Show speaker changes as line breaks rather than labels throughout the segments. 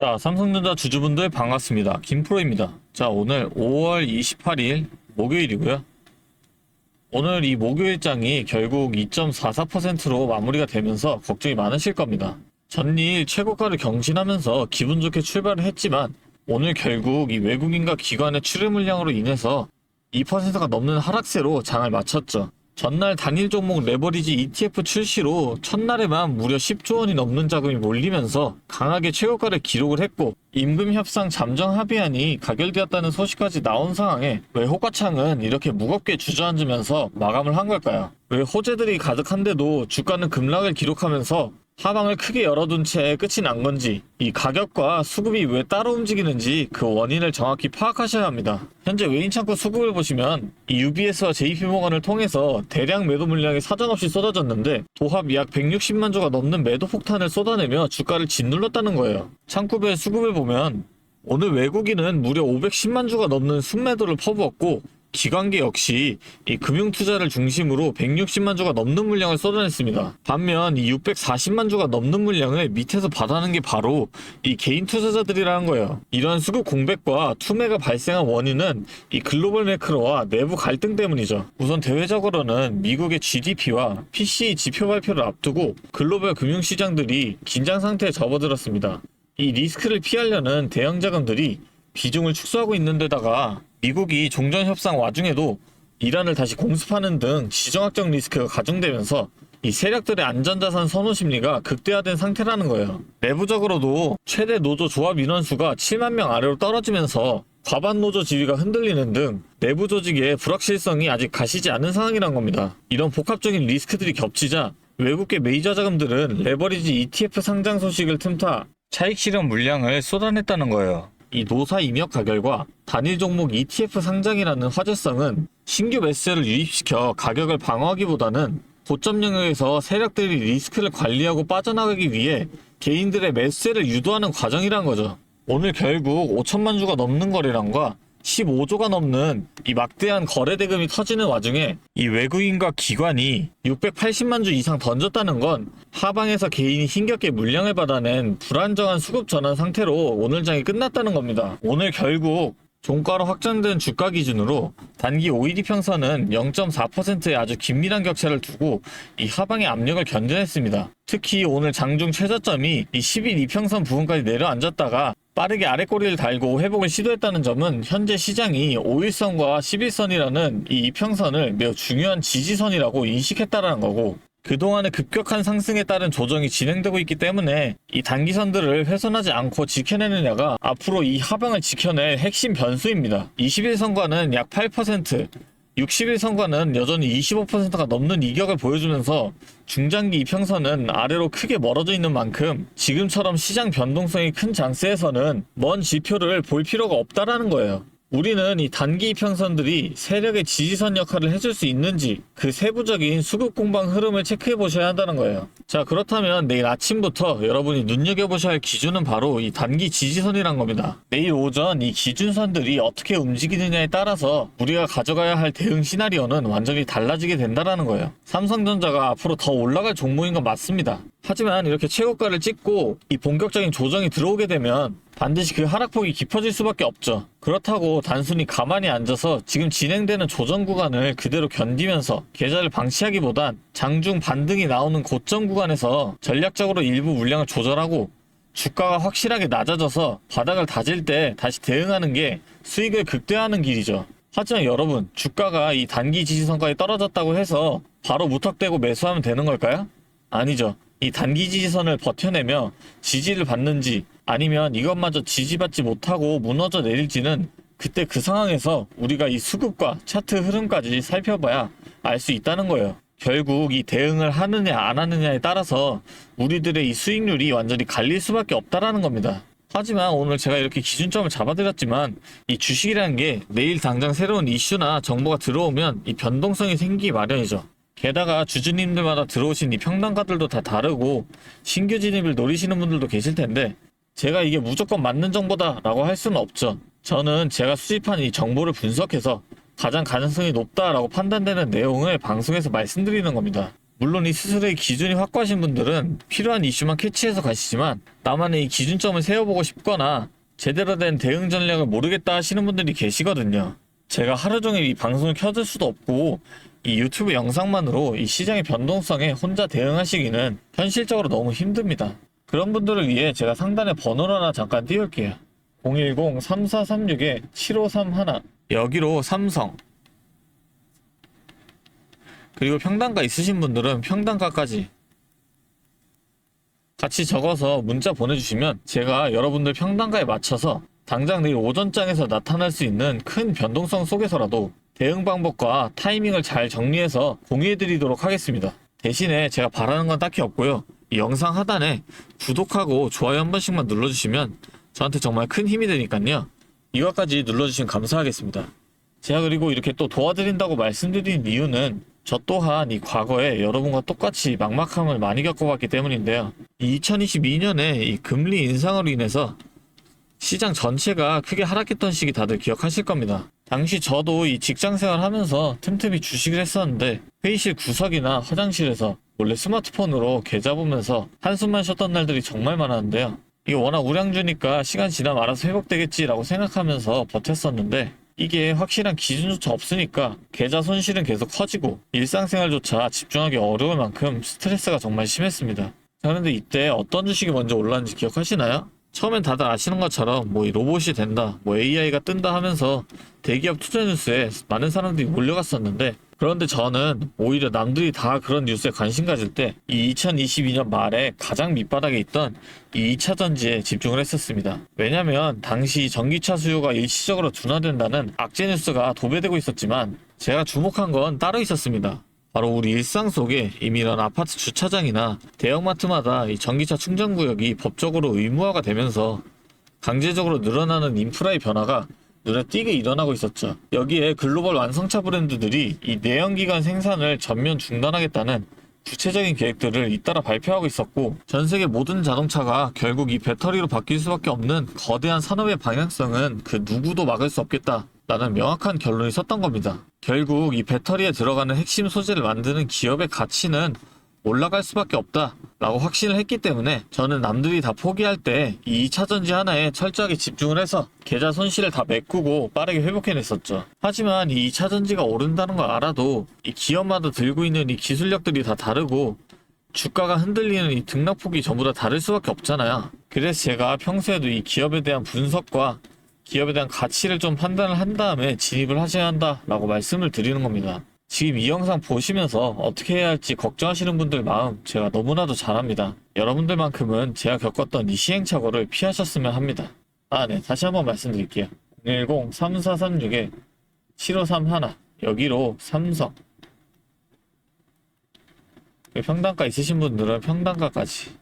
자, 삼성전자 주주분들 반갑습니다. 김프로입니다. 자, 오늘 5월 28일 목요일이고요. 오늘 이 목요일장이 결국 2.44%로 마무리가 되면서 걱정이 많으실 겁니다. 전일 최고가를 경신하면서 기분 좋게 출발을 했지만 오늘 결국 이 외국인과 기관의 출회 물량으로 인해서 2%가 넘는 하락세로 장을 마쳤죠. 전날 단일 종목 레버리지 ETF 출시로 첫날에만 무려 10조 원이 넘는 자금이 몰리면서 강하게 최고가를 기록을 했고, 임금 협상 잠정 합의안이 가결되었다는 소식까지 나온 상황에 왜 호가창은 이렇게 무겁게 주저앉으면서 마감을 한 걸까요? 왜 호재들이 가득한데도 주가는 급락을 기록하면서 하방을 크게 열어둔 채 끝이 난 건지, 이 가격과 수급이 왜 따로 움직이는지 그 원인을 정확히 파악하셔야 합니다. 현재 외인창고 수급을 보시면 이 UBS와 JP모건을 통해서 대량 매도 물량이 사정없이 쏟아졌는데 도합 약 160만 주가 넘는 매도 폭탄을 쏟아내며 주가를 짓눌렀다는 거예요. 창구별 수급을 보면 오늘 외국인은 무려 510만 주가 넘는 순매도를 퍼부었고, 기관계 역시 이 금융투자를 중심으로 160만 주가 넘는 물량을 쏟아냈습니다. 반면 이 640만 주가 넘는 물량을 밑에서 받아낸 게 바로 이 개인 투자자들이라는 거예요. 이런 수급 공백과 투매가 발생한 원인은 이 글로벌 매크로와 내부 갈등 때문이죠. 우선 대외적으로는 미국의 GDP와 PCE 지표 발표를 앞두고 글로벌 금융시장들이 긴장 상태에 접어들었습니다. 이 리스크를 피하려는 대형 자금들이 비중을 축소하고 있는 데다가 미국이 종전협상 와중에도 이란을 다시 공습하는 등 지정학적 리스크가 가중되면서 이 세력들의 안전자산 선호 심리가 극대화된 상태라는 거예요. 내부적으로도 최대 노조 조합 인원수가 7만 명 아래로 떨어지면서 과반 노조 지위가 흔들리는 등 내부 조직의 불확실성이 아직 가시지 않은 상황이란 겁니다. 이런 복합적인 리스크들이 겹치자 외국계 메이저 자금들은 레버리지 ETF 상장 소식을 틈타 차익 실현 물량을 쏟아냈다는 거예요. 이 노사 임역 가결과 단일 종목 ETF 상장이라는 화제성은 신규 매수세를 유입시켜 가격을 방어하기보다는 고점 영역에서 세력들이 리스크를 관리하고 빠져나가기 위해 개인들의 매수세를 유도하는 과정이란 거죠. 오늘 결국 5천만 주가 넘는 거래량과 15조가 넘는 이 막대한 거래 대금이 터지는 와중에 이 외국인과 기관이 680만 주 이상 던졌다는 건 하방에서 개인이 힘겹게 물량을 받아낸 불안정한 수급 전환 상태로 오늘 장이 끝났다는 겁니다. 오늘 결국 종가로 확정된 주가 기준으로 단기 OED-평선은 0.4%의 아주 긴밀한 격차를 두고 이 하방의 압력을 견뎌냈습니다. 특히 오늘 장중 최저점이 이 10일 이평선 부분까지 내려앉았다가 빠르게 아래꼬리를 달고 회복을 시도했다는 점은 현재 시장이 5일선과 11선이라는 이 이평선을 매우 중요한 지지선이라고 인식했다라는 거고, 그동안의 급격한 상승에 따른 조정이 진행되고 있기 때문에 이 단기선들을 훼손하지 않고 지켜내느냐가 앞으로 이 하방을 지켜낼 핵심 변수입니다. 21선과는 약 8%, 60일선과는 여전히 25%가 넘는 이격을 보여주면서 중장기 이평선은 아래로 크게 멀어져 있는 만큼 지금처럼 시장 변동성이 큰 장세에서는 먼 지표를 볼 필요가 없다라는 거예요. 우리는 이 단기 이평선들이 세력의 지지선 역할을 해줄 수 있는지 그 세부적인 수급 공방 흐름을 체크해 보셔야 한다는 거예요. 자, 그렇다면 내일 아침부터 여러분이 눈여겨보셔야 할 기준은 바로 이 단기 지지선이란 겁니다. 내일 오전 이 기준선들이 어떻게 움직이느냐에 따라서 우리가 가져가야 할 대응 시나리오는 완전히 달라지게 된다는 거예요. 삼성전자가 앞으로 더 올라갈 종목인 건 맞습니다. 하지만 이렇게 최고가를 찍고 이 본격적인 조정이 들어오게 되면 반드시 그 하락폭이 깊어질 수밖에 없죠. 그렇다고 단순히 가만히 앉아서 지금 진행되는 조정 구간을 그대로 견디면서 계좌를 방치하기보단 장중 반등이 나오는 고점 구간에서 전략적으로 일부 물량을 조절하고 주가가 확실하게 낮아져서 바닥을 다질 때 다시 대응하는 게 수익을 극대화하는 길이죠. 하지만 여러분, 주가가 이 단기 지지선까지 떨어졌다고 해서 바로 무턱대고 매수하면 되는 걸까요? 아니죠. 이 단기 지지선을 버텨내며 지지를 받는지 아니면 이것마저 지지받지 못하고 무너져 내릴지는 그때 그 상황에서 우리가 이 수급과 차트 흐름까지 살펴봐야 알 수 있다는 거예요. 결국 이 대응을 하느냐 안 하느냐에 따라서 우리들의 이 수익률이 완전히 갈릴 수밖에 없다라는 겁니다. 하지만 오늘 제가 이렇게 기준점을 잡아드렸지만 이 주식이라는 게 내일 당장 새로운 이슈나 정보가 들어오면 이 변동성이 생기기 마련이죠. 게다가 주주님들마다 들어오신 이 평단가들도 다 다르고 신규 진입을 노리시는 분들도 계실 텐데 제가 이게 무조건 맞는 정보다 라고 할 수는 없죠. 저는 제가 수집한 이 정보를 분석해서 가장 가능성이 높다라고 판단되는 내용을 방송에서 말씀드리는 겁니다. 물론 이 스스로의 기준이 확고하신 분들은 필요한 이슈만 캐치해서 가시지만 나만의 이 기준점을 세워보고 싶거나 제대로 된 대응 전략을 모르겠다 하시는 분들이 계시거든요. 제가 하루 종일 이 방송을 켜둘 수도 없고 이 유튜브 영상만으로 이 시장의 변동성에 혼자 대응하시기는 현실적으로 너무 힘듭니다. 그런 분들을 위해 제가 상단에 번호를 하나 잠깐 띄울게요. 010-3436-7531 여기로 삼성, 그리고 평단가 있으신 분들은 평단가까지 같이 적어서 문자 보내주시면 제가 여러분들 평단가에 맞춰서 당장 내일 오전장에서 나타날 수 있는 큰 변동성 속에서라도 대응 방법과 타이밍을 잘 정리해서 공유해드리도록 하겠습니다. 대신에 제가 바라는 건 딱히 없고요. 이 영상 하단에 구독하고 좋아요 한 번씩만 눌러주시면 저한테 정말 큰 힘이 되니까요. 이것까지 눌러주시면 감사하겠습니다. 제가 그리고 이렇게 또 도와드린다고 말씀드린 이유는 저 또한 이 과거에 여러분과 똑같이 막막함을 많이 겪어봤기 때문인데요. 이 2022년에 이 금리 인상으로 인해서 시장 전체가 크게 하락했던 시기 다들 기억하실 겁니다. 당시 저도 이 직장생활 하면서 틈틈이 주식을 했었는데 회의실 구석이나 화장실에서 몰래 스마트폰으로 계좌 보면서 한숨만 쉬었던 날들이 정말 많았는데요. 이게 워낙 우량주니까 시간 지나면 알아서 회복되겠지라고 생각하면서 버텼었는데 이게 확실한 기준조차 없으니까 계좌 손실은 계속 커지고 일상생활조차 집중하기 어려울 만큼 스트레스가 정말 심했습니다. 자, 그런데 이때 어떤 주식이 먼저 올랐는지 기억하시나요? 처음엔 다들 아시는 것처럼 뭐 이 로봇이 된다, 뭐 AI가 뜬다 하면서 대기업 투자 뉴스에 많은 사람들이 몰려갔었는데 그런데 저는 오히려 남들이 다 그런 뉴스에 관심 가질 때 이 2022년 말에 가장 밑바닥에 있던 이 2차전지에 집중을 했었습니다. 왜냐면 당시 전기차 수요가 일시적으로 둔화된다는 악재 뉴스가 도배되고 있었지만 제가 주목한 건 따로 있었습니다. 바로 우리 일상 속에 이미 이런 아파트 주차장이나 대형마트마다 이 전기차 충전 구역이 법적으로 의무화가 되면서 강제적으로 늘어나는 인프라의 변화가 눈에 띄게 일어나고 있었죠. 여기에 글로벌 완성차 브랜드들이 이 내연기관 생산을 전면 중단하겠다는 구체적인 계획들을 잇따라 발표하고 있었고 전 세계 모든 자동차가 결국 이 배터리로 바뀔 수밖에 없는 거대한 산업의 방향성은 그 누구도 막을 수 없겠다 라는 명확한 결론이 섰던 겁니다. 결국 이 배터리에 들어가는 핵심 소재를 만드는 기업의 가치는 올라갈 수밖에 없다 라고 확신을 했기 때문에 저는 남들이 다 포기할 때 이 2차전지 하나에 철저하게 집중을 해서 계좌 손실을 다 메꾸고 빠르게 회복해냈었죠. 하지만 이 2차전지가 오른다는 걸 알아도 이 기업마다 들고 있는 이 기술력들이 다 다르고 주가가 흔들리는 이 등락폭이 전부 다 다를 수밖에 없잖아요. 그래서 제가 평소에도 이 기업에 대한 분석과 기업에 대한 가치를 좀 판단을 한 다음에 진입을 하셔야 한다 라고 말씀을 드리는 겁니다. 지금 이 영상 보시면서 어떻게 해야 할지 걱정하시는 분들 마음 제가 너무나도 잘 압니다. 여러분들만큼은 제가 겪었던 이 시행착오를 피하셨으면 합니다. 네, 다시 한번 말씀드릴게요. 010-3436-7531 여기로 삼성, 평단가 있으신 분들은 평단가까지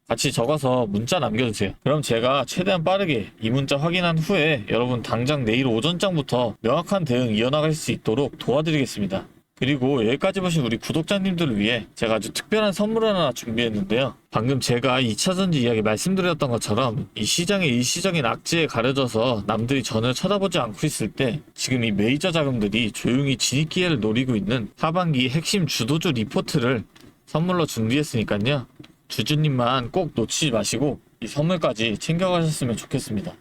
같이 적어서 문자 남겨주세요. 그럼 제가 최대한 빠르게 이 문자 확인한 후에 여러분 당장 내일 오전장부터 명확한 대응 이어나갈 수 있도록 도와드리겠습니다. 그리고 여기까지 보신 우리 구독자님들을 위해 제가 아주 특별한 선물 하나 준비했는데요. 방금 제가 2차전지 이야기 말씀드렸던 것처럼 이 시장의 일시적인 악재에 가려져서 남들이 전혀 쳐다보지 않고 있을 때 지금 이 메이저 자금들이 조용히 진입 기회를 노리고 있는 하반기 핵심 주도주 리포트를 선물로 준비했으니까요. 주주님만 꼭 놓치지 마시고 이 선물까지 챙겨가셨으면 좋겠습니다.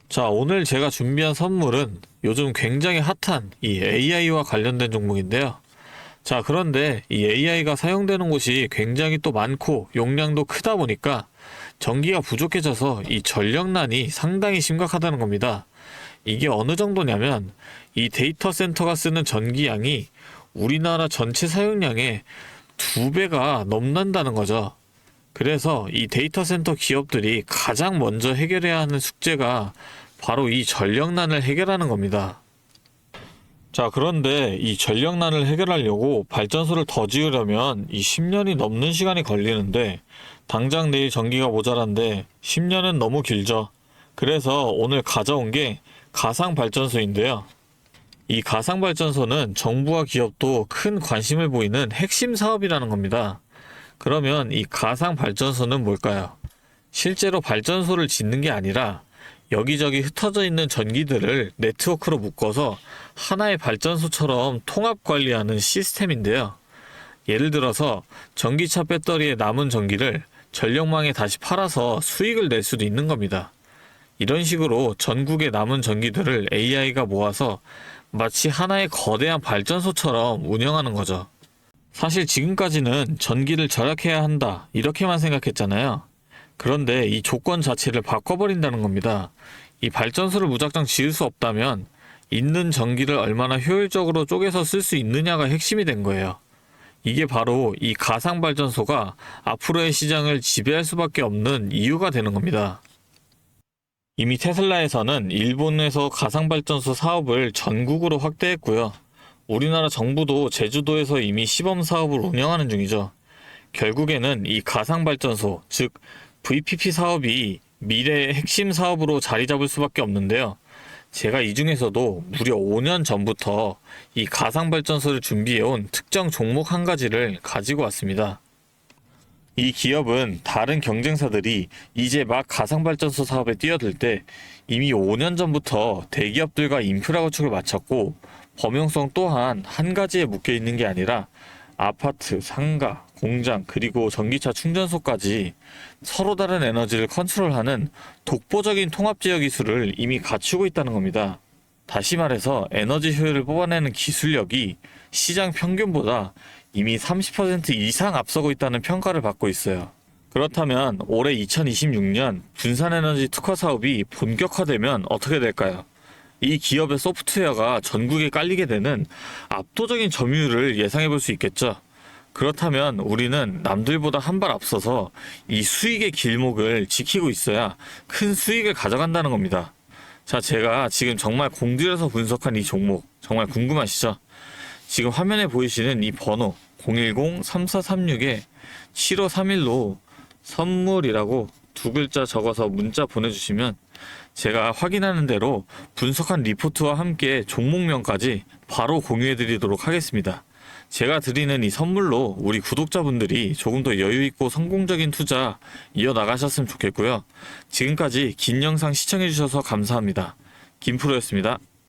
자, 오늘 제가 준비한 선물은 요즘 굉장히 핫한 이 AI와 관련된 종목인데요. 자, 그런데 이 AI가 사용되는 곳이 굉장히 또 많고 용량도 크다 보니까 전기가 부족해져서 이 전력난이 상당히 심각하다는 겁니다. 이게 어느 정도냐면 이 데이터 센터가 쓰는 전기량이 우리나라 전체 사용량의 2배가 넘는다는 거죠. 그래서 이 데이터 센터 기업들이 가장 먼저 해결해야 하는 숙제가 바로 이 전력난을 해결하는 겁니다. 자, 그런데 이 전력난을 해결하려고 발전소를 더 지으려면 이 10년이 넘는 시간이 걸리는데 당장 내일 전기가 모자란데 10년은 너무 길죠. 그래서 오늘 가져온 게 가상발전소인데요. 이 가상발전소는 정부와 기업도 큰 관심을 보이는 핵심 사업이라는 겁니다. 그러면 이 가상발전소는 뭘까요? 실제로 발전소를 짓는 게 아니라 여기저기 흩어져 있는 전기들을 네트워크로 묶어서 하나의 발전소처럼 통합 관리하는 시스템인데요. 예를 들어서 전기차 배터리에 남은 전기를 전력망에 다시 팔아서 수익을 낼 수도 있는 겁니다. 이런 식으로 전국의 남은 전기들을 AI가 모아서 마치 하나의 거대한 발전소처럼 운영하는 거죠. 사실 지금까지는 전기를 절약해야 한다, 이렇게만 생각했잖아요. 그런데 이 조건 자체를 바꿔버린다는 겁니다. 이 발전소를 무작정 지을 수 없다면 있는 전기를 얼마나 효율적으로 쪼개서 쓸 수 있느냐가 핵심이 된 거예요. 이게 바로 이 가상발전소가 앞으로의 시장을 지배할 수밖에 없는 이유가 되는 겁니다. 이미 테슬라에서는 일본에서 가상발전소 사업을 전국으로 확대했고요. 우리나라 정부도 제주도에서 이미 시범 사업을 운영하는 중이죠. 결국에는 이 가상발전소, 즉 VPP 사업이 미래의 핵심 사업으로 자리 잡을 수밖에 없는데요. 제가 이 중에서도 무려 5년 전부터 이 가상발전소를 준비해온 특정 종목 한 가지를 가지고 왔습니다. 이 기업은 다른 경쟁사들이 이제 막 가상발전소 사업에 뛰어들 때 이미 5년 전부터 대기업들과 인프라 구축을 마쳤고, 범용성 또한 한 가지에 묶여 있는 게 아니라 아파트, 상가, 공장, 그리고 전기차 충전소까지 서로 다른 에너지를 컨트롤하는 독보적인 통합제어 기술을 이미 갖추고 있다는 겁니다. 다시 말해서 에너지 효율을 뽑아내는 기술력이 시장 평균보다 이미 30% 이상 앞서고 있다는 평가를 받고 있어요. 그렇다면 올해 2026년 분산에너지 특화 사업이 본격화되면 어떻게 될까요? 이 기업의 소프트웨어가 전국에 깔리게 되는 압도적인 점유율을 예상해 볼 수 있겠죠. 그렇다면 우리는 남들보다 한 발 앞서서 이 수익의 길목을 지키고 있어야 큰 수익을 가져간다는 겁니다. 자, 제가 지금 정말 공들여서 분석한 이 종목 정말 궁금하시죠? 지금 화면에 보이시는 이 번호 010-3436-7531로 선물이라고 두 글자 적어서 문자 보내주시면 제가 확인하는 대로 분석한 리포트와 함께 종목명까지 바로 공유해드리도록 하겠습니다. 제가 드리는 이 선물로 우리 구독자분들이 조금 더 여유있고 성공적인 투자 이어나가셨으면 좋겠고요. 지금까지 긴 영상 시청해주셔서 감사합니다. 김프로였습니다.